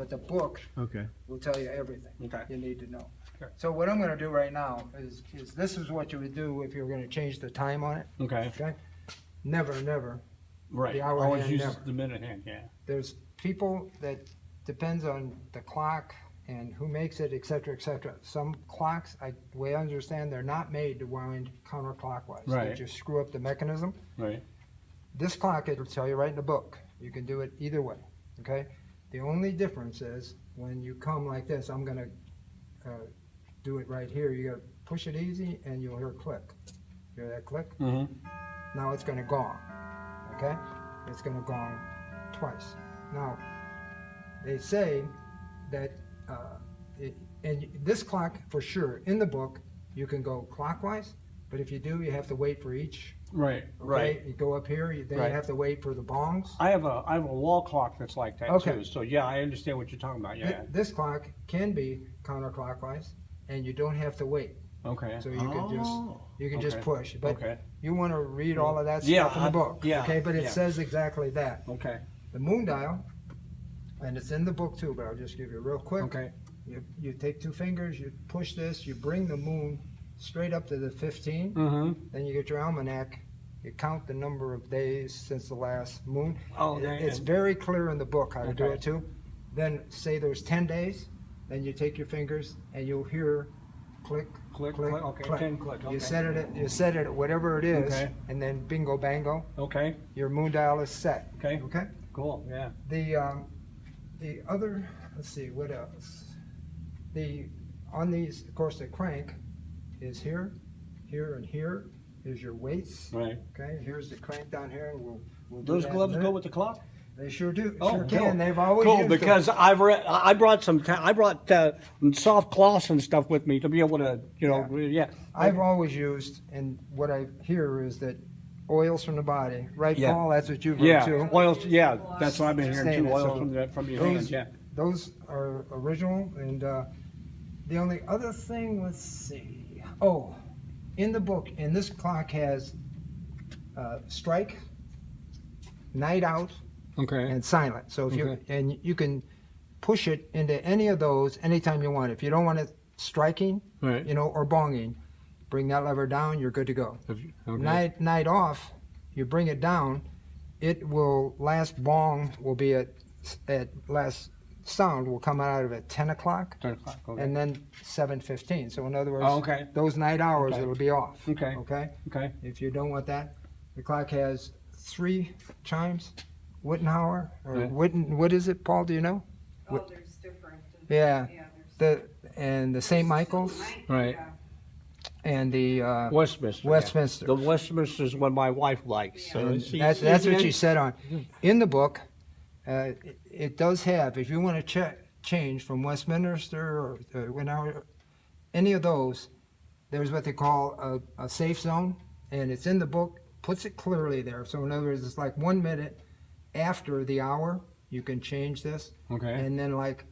but the book Okay. will tell you everything Okay. you need to know. Sure. So what I'm gonna do right now is this is what you would do if you were gonna change the time on it, Okay. okay? Never, Right. The hour Always hand use never. the minute hand, yeah. there's people that depends on the clock and who makes it, et cetera, et cetera. Some clocks, the way I understand, they're not made to wind counterclockwise. They Right. just screw up the mechanism. Right. This clock, it'll tell you right in the book. You can do it either way, okay? The only difference is when you come like this, I'm gonna do it right here. You gotta push it easy and you'll hear a click. Hear that click? Mm-hmm. Now it's gonna gong, okay? It's gonna gong twice. Now, they say that, and this clock, for sure, in the book, you can go clockwise, but if you do, you have to wait for each, Right. okay? Right. You go up here, then you Right. have to wait for the bongs. I have a wall clock that's like that Okay. too. So yeah, I understand what you're talking about. Yeah. This clock can be counterclockwise, and you don't have to wait. Okay. So you can just Okay. push. But Okay. you want to read all of that Yeah, stuff in the book, yeah, okay? But it yeah. says exactly that. Okay. The moon dial, and it's in the book too, but I'll just give you real quick. Okay. You take two fingers, you push this, you bring the moon straight up to the 15, Mm-hmm. then you get your almanac, you count the number of days since the last moon. Oh, It's very clear in the book how to do Okay. it too. Then say there's 10 days, then you take your fingers and you'll hear click, Click, click, okay, 10 click, okay. You set it at whatever it is, Okay. and then bingo bango, Okay. your moon dial is set. Okay. Okay? Cool. Yeah. The other, let's see, what else? On these, of course, the crank is here, and here is your weights. Right. Okay, here's the crank down here. We'll do Those that in a gloves go minute. with the clock? They sure do. Oh, Sure can. cool. They've always Cool, used them. because I brought soft cloths and stuff with me to be able to, yeah. I've always used, and what I hear is that oils from the body, right, Yeah. Paul? That's what you've heard Yeah, too. oils, yeah, that's what I've been hearing Saying too, it, oils so from your hands, yeah. Those are original, and the only other thing, let's see. Oh, in the book, and this clock has strike, night out, Okay. and silent. So if Okay. you can push it into any of those anytime you want. If you don't want it striking, Right. or bonging, bring that lever down. You're good to go. Okay. Night off, you bring it down. It will last bong will be at last sound will come out of at 10 o'clock 10 o'clock, okay. and then 7:15. So in other words, Oh, okay. those night hours Okay. it'll be off. Okay. Okay. Okay. If you don't want that, the clock has 3 chimes, Wittenhauer or Yeah. what is it, Paul? Do you know? Oh, there's different. Yeah. There's The St. Michael's Right. yeah. and the Westminster. Westminster. Yeah. The Westminster is what my wife likes. So And she- that's what she said on. In the book, it does have, if you want to change from Westminster or Wittenauer, any of those, there's what they call a safe zone, and it's in the book, puts it clearly there. So in other words, it's like 1 minute after the hour, you can change this, Okay. and then like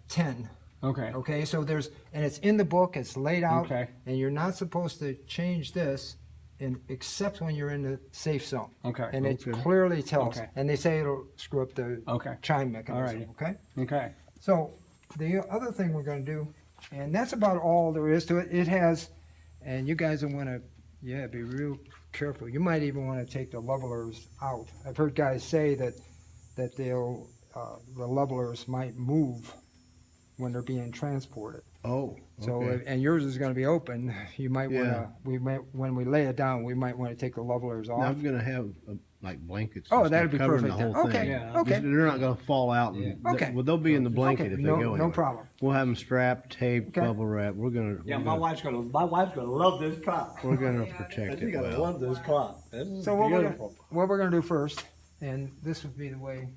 10. Okay. Okay, so and it's in the book, it's laid out, Okay. and you're not supposed to change this except when you're in the safe zone. Okay. And it Okay. clearly tells, Okay. and they say it'll screw up the Okay. chime mechanism, Alrighty. okay? Okay. So the other thing we're gonna do, and that's about all there is to it, it has, and you guys will wanna, be real careful. You might even wanna take the levelers out. I've heard guys say that the levelers might move when they're being transported. Oh, So, okay. and yours is gonna be open, you might Yeah. when we lay it down, we might wanna take the levelers Now, off. I'm gonna have like blankets. Oh, and that'd stuff be covering perfect the then. whole Okay, thing. Yeah. okay, They're not gonna fall out. And Okay. Well, they'll be in the blanket okay, if they no, go no anywhere. problem. We'll have them strapped, taped, Okay. bubble wrap. We're gonna. Yeah, we're my gonna, wife's gonna love this clock. We're gonna protect She's it gonna well. love this clock. This is So what beautiful. what we're gonna do first, and this would be the way,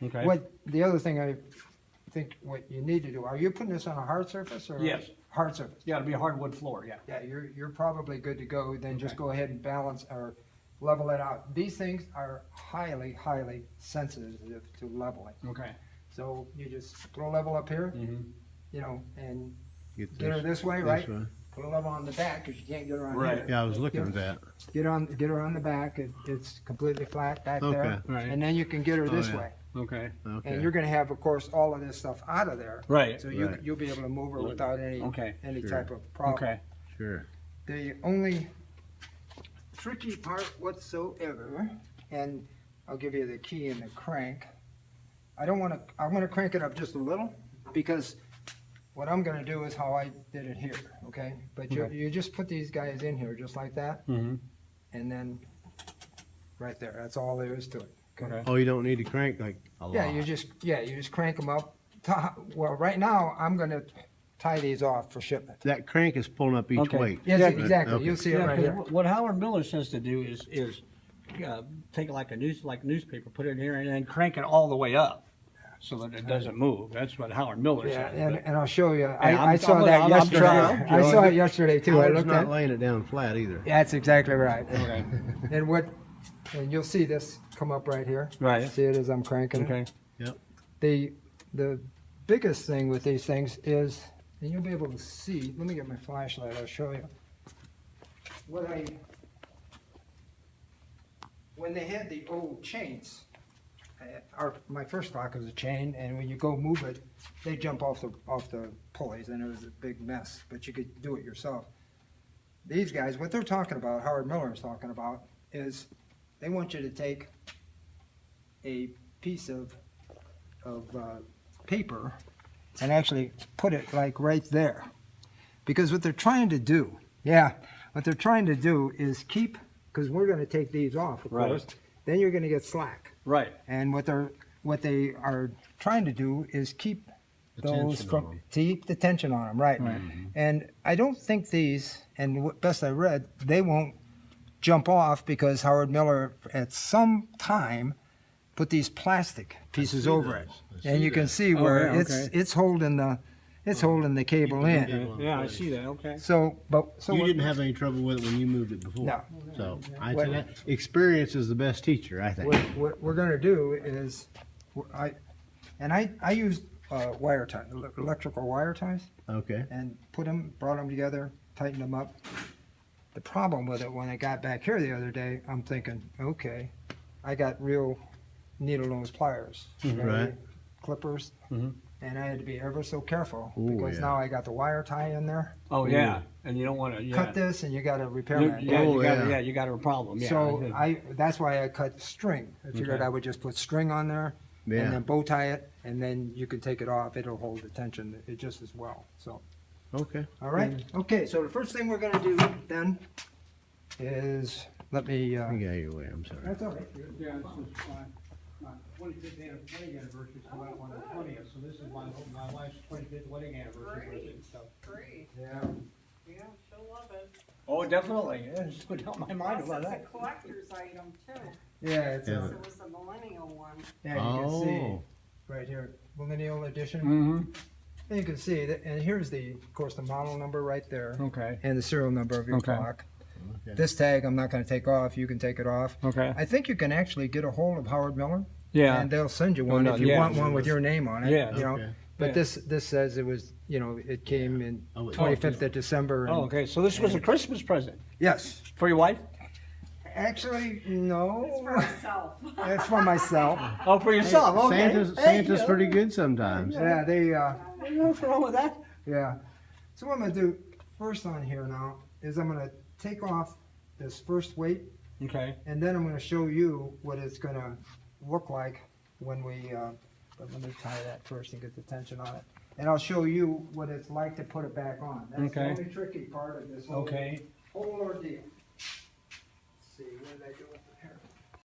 Okay. what, the other thing I think what you need to do, are you putting this on a hard surface or? Yes. Hard surface? Yeah, it'll be a hardwood floor. Yeah. Yeah, you're probably good to go, then just Okay. go ahead and balance or level it out. These things are highly, highly sensitive to leveling. Okay. So you just put a level up here, Mm-hmm. and Get get her this way, right? way. Put a level on the back, because you can't get her on Right. here. Yeah, I was looking at that. Get her on the back, it's completely flat back there. Okay. Right. And then you can get her Oh, this yeah. way. Okay. And Okay. you're gonna have, of course, all of this stuff out of there. Right. So Right. you'll be able to move her without any Okay. Sure. type of problem. Okay. Sure. The only tricky part whatsoever, and I'll give you the key and the crank. I'm gonna crank it up just a little, because what I'm gonna do is how I did it here, okay? But you just put these guys in here just like that, Mm-hmm. and then right there, that's all there is to it. Okay. Oh, you don't need to crank like a lot. Yeah, you just crank them up. Well, right now, I'm gonna tie these off for shipment. That crank is pulling up each Okay. weight. Yes, Yeah, exactly, okay. you'll see it Yeah, right 'cause here. what Howard Miller says to do is take like newspaper, put it in here, and then crank it all the way up so that it doesn't move. That's what Howard Miller Yeah, said. and I'll show you, I'm- I saw I'm that gonna yesterday, try. I saw it yesterday too, I Howard's looked not at. laying it down flat either. That's exactly right. Okay. And you'll see this come up right here. Right. See it as I'm cranking it. Okay. The biggest thing with these things is, and you'll be able to see, let me get my flashlight, I'll show you. When they had the old chains, my first stock was a chain, and when you go move it, they jump off the pulleys, and it was a big mess, but you could do it yourself. These guys, what they're talking about, Howard Miller is talking about, is they want you to take a piece of paper and actually put it like right there. Because what they're trying to do is keep, because we're gonna take these off, of Right. course, then you're gonna get slack. Right. And what they are trying to do is keep those tension on from, 'em. keep the tension on them, right. And I don't think these, and what best I read, they won't jump off because Howard Miller at some time put these plastic pieces see over those. it. I see And you can that. see Oh, where yeah, it's, okay. it's holding the cable in. Yeah, I see that. Okay. So You what- didn't have any trouble with it when you moved it before. No. So I What- think that experience is the best teacher, I think. what we're gonna do is, I used wire tie, electrical wire ties, Okay. and brought them together, tightened them up. The problem with it, when I got back here the other day, I'm thinking, okay, I got real needle nose pliers, Right. clippers, Mhm. and I had to be ever so careful, Ooh, because yeah. now I got the wire tie in there. Oh yeah, and you don't want to. Yeah. Cut this, and you got a repair You, man. yeah, Oh, you got, yeah. yeah, you got a problem. Yeah. So that's why I cut string. I figured Okay. I would just put string on there, Yeah. and then bow tie it, and then you can take it off. It'll hold the tension just as well. So, Okay. all right. Okay. So the first thing we're gonna do then is let me. I got your way. I'm sorry. That's all right. Yeah, this is my 25th wedding anniversary is coming up on the 20th, so this is my wife's 25th wedding anniversary. Great. So. Great, Yeah. yeah, she'll love it. Oh, definitely. Yeah, just put out my mind Plus, about it's a that. collector's item too, Yeah. It's Yeah. so it was a millennial one. yeah. You can see Oh. right here, millennial edition. Mm-hmm. And you can see that, and here's of course, the model number right there, Okay. and the serial number of your Okay. clock. Okay. This tag I'm not going to take off. You can take it off. Okay. I think you can actually get a hold of Howard Miller, Yeah. and they'll send you one no, if you yeah. want one with your name on it. Yeah. You know, Okay. but Yeah. this says it was, it came in Oh, it- 25th of December. and- Oh, okay. So this was a Christmas present Yes, for your wife? actually, It's no, for herself. it's for myself. Oh, for yourself. Okay. Santa's pretty good sometimes. Yeah, What's wrong with that? yeah. So what I'm gonna do first on here now is I'm gonna take off this first weight, Okay. and then I'm gonna show you what it's gonna look like when we, but let me tie that first and get the tension on it. And I'll show you what it's like to put it back on. That's the Okay. only tricky part of this whole Okay. ordeal. Let's see, what did I do with this?